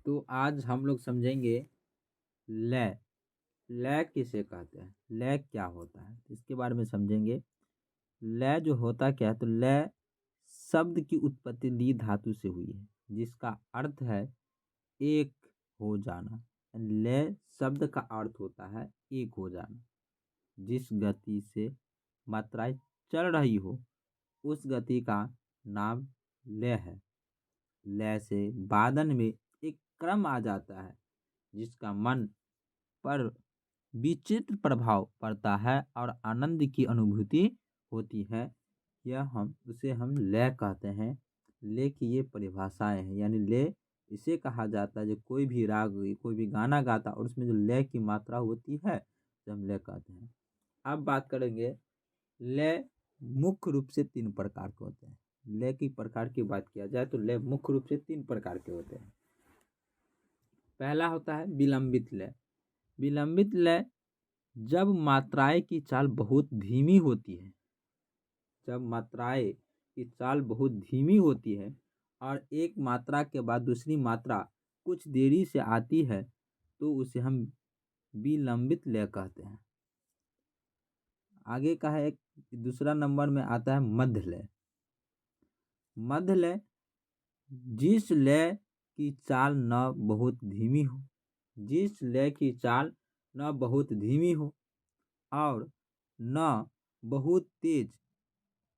तो आज हम लोग समझेंगे लय। लय किसे कहते हैं, लय क्या होता है, इसके बारे में समझेंगे। लय जो होता क्या है, तो लय शब्द की उत्पत्ति ली धातु से हुई है, जिसका अर्थ है एक हो जाना। लय शब्द का अर्थ होता है एक हो जाना। जिस गति से मात्राएं चल रही हो उस गति का नाम लय है। लय से वादन में एक क्रम आ जाता है जिसका मन पर विचित्र प्रभाव पड़ता है और आनंद की अनुभूति होती है। उसे हम लय कहते हैं। लय की ये परिभाषाएं हैं, यानी लय इसे कहा जाता है जो कोई भी राग कोई भी गाना गाता और उसमें जो लय की मात्रा होती है तो हम लय कहते हैं। अब बात करेंगे लय मुख्य रूप से तीन प्रकार के होते हैं। लय की प्रकार की बात किया जाए तो लय मुख्य रूप से तीन प्रकार के होते हैं। पहला होता है विलंबित लय। विलंबित लय जब मात्राएं की चाल बहुत धीमी होती है, जब मात्राएं की चाल बहुत धीमी होती है और एक मात्रा के बाद दूसरी मात्रा कुछ देरी से आती है तो उसे हम विलंबित लय कहते हैं। आगे का है एक दूसरा नंबर में आता है मध्य लय। मध्य लय जिस लय की चाल न बहुत धीमी हो, जिस लय की चाल न बहुत धीमी हो और न बहुत तेज,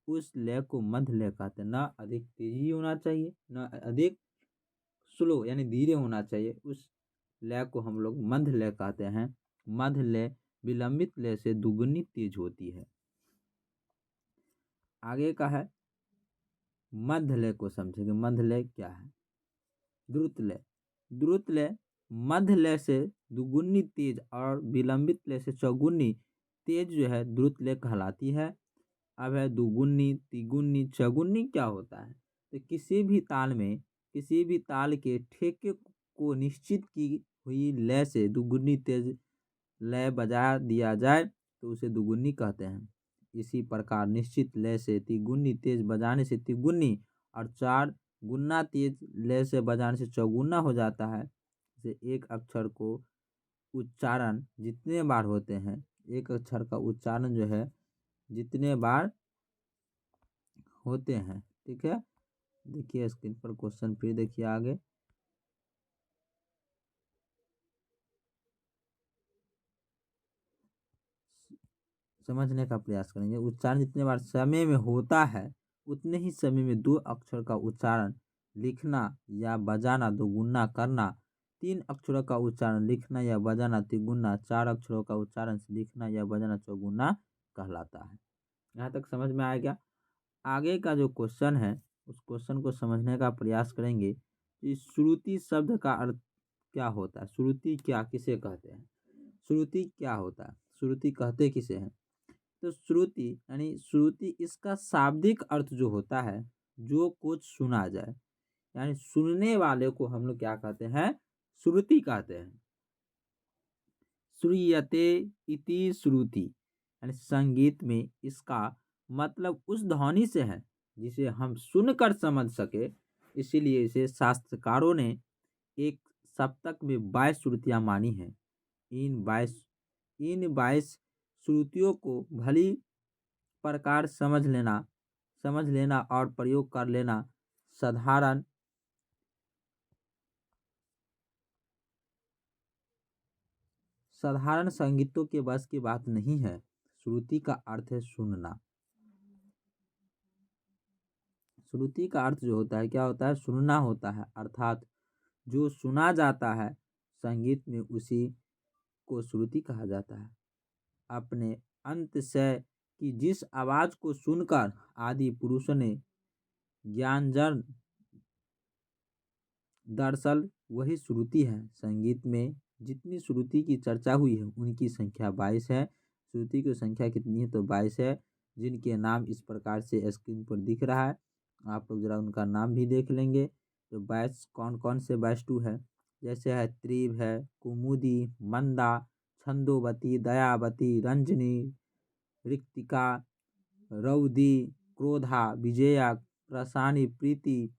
उस लय को मध्य लय कहते हैं। न अधिक तेजी होना चाहिए न अधिक स्लो यानी धीरे होना चाहिए, उस लय को हम लोग मध्य लय कहते हैं। मध्य लय विलंबित लय से दुगुनी तेज होती है। आगे का है मध्य लय को समझेंगे। मध्य लय क्या है? द्रुत लय। द्रुत लय मध्य लय से दुगुनी तेज और विलंबित लय से चौगुनी तेज जो है द्रुत लय कहलाती है। अब है दुगुनी, तिगुनी, चौगुनी क्या होता है? तो किसी भी ताल के ठेके को निश्चित की हुई लय से दुगुनी तेज लय बजा दिया जाए तो उसे दुगुनी कहते हैं। इसी प्रकार निश्चित लय से तिगुनी तेज बजाने से तिगुनी और चार गुना तेज लय से बजाने से चौगुना हो जाता है। जैसे एक अक्षर को उच्चारण जितने बार होते हैं, एक अक्षर का उच्चारण जो है जितने बार होते हैं, ठीक है। देखिए स्क्रीन पर क्वेश्चन फिर देखिए आगे। समझने का प्रयास करेंगे। उच्चारण जितने बार समय में होता है उतने ही समय में दो अक्षर का उच्चारण लिखना या बजाना दोगुना करना, तीन अक्षरों का उच्चारण लिखना या बजाना तिगुना, चार अक्षरों का उच्चारण लिखना या बजाना चौगुना कहलाता है। यहाँ तक समझ में आ गया। आगे का जो क्वेश्चन है उस क्वेश्चन को समझने का प्रयास करेंगे कि श्रुति शब्द का अर्थ क्या होता है। श्रुति क्या किसे कहते हैं? श्रुति क्या होता है? श्रुति कहते किसे हैं? तो श्रुति यानी श्रुति इसका शाब्दिक अर्थ जो होता है जो कुछ सुना जाए, यानी सुनने वाले को हम लोग क्या कहते हैं? श्रुति कहते हैं। श्रूयते इति श्रुति, यानी संगीत में इसका मतलब उस ध्वनि से है जिसे हम सुनकर समझ सके। इसीलिए इसे शास्त्रकारों ने एक सप्तक में 22 श्रुतियां मानी हैं। इन 22 श्रुतियों को भली प्रकार समझ लेना और प्रयोग कर लेना साधारण संगीतों के बस की बात नहीं है। श्रुति का अर्थ है सुनना। श्रुति का अर्थ जो होता है क्या होता है? सुनना होता है, अर्थात जो सुना जाता है संगीत में उसी को श्रुति कहा जाता है। अपने अंत से कि जिस आवाज को सुनकर आदि पुरुषों ने ज्ञानजन दरअसल वही श्रुति है। संगीत में जितनी श्रुति की चर्चा हुई है उनकी संख्या 22 है। श्रुति की संख्या कितनी है? तो 22 है, जिनके नाम इस प्रकार से स्क्रीन पर दिख रहा है। आप लोग जरा उनका नाम भी देख लेंगे। तो 22 कौन कौन से 22 है? जैसे है त्रिभ है, कुमुदी, मंदा, छंदोवती, दयावती, रंजनी, ऋक्तिका, रौदी, क्रोधा, विजया, प्रसानी, प्रीति,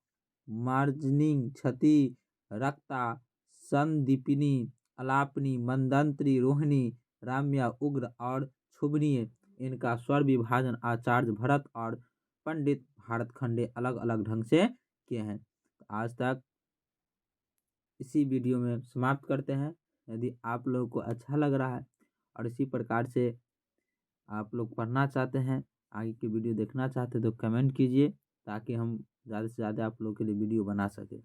मार्जनी, क्षति, रक्ता, संदीपिनी, अलापनी, मंदंत्री, रोहिणी, राम्या, उग्र और क्षुब्नीय इनका स्वर विभाजन आचार्य भरत और पंडित भारतखंडे अलग अलग ढंग से किए हैं। आज तक इसी वीडियो में समाप्त करते हैं। यदि आप लोगों को अच्छा लग रहा है और इसी प्रकार से आप लोग पढ़ना चाहते हैं, आगे की वीडियो देखना चाहते हैं, तो कमेंट कीजिए ताकि हम ज़्यादा से ज़्यादा आप लोगों के लिए वीडियो बना सकें।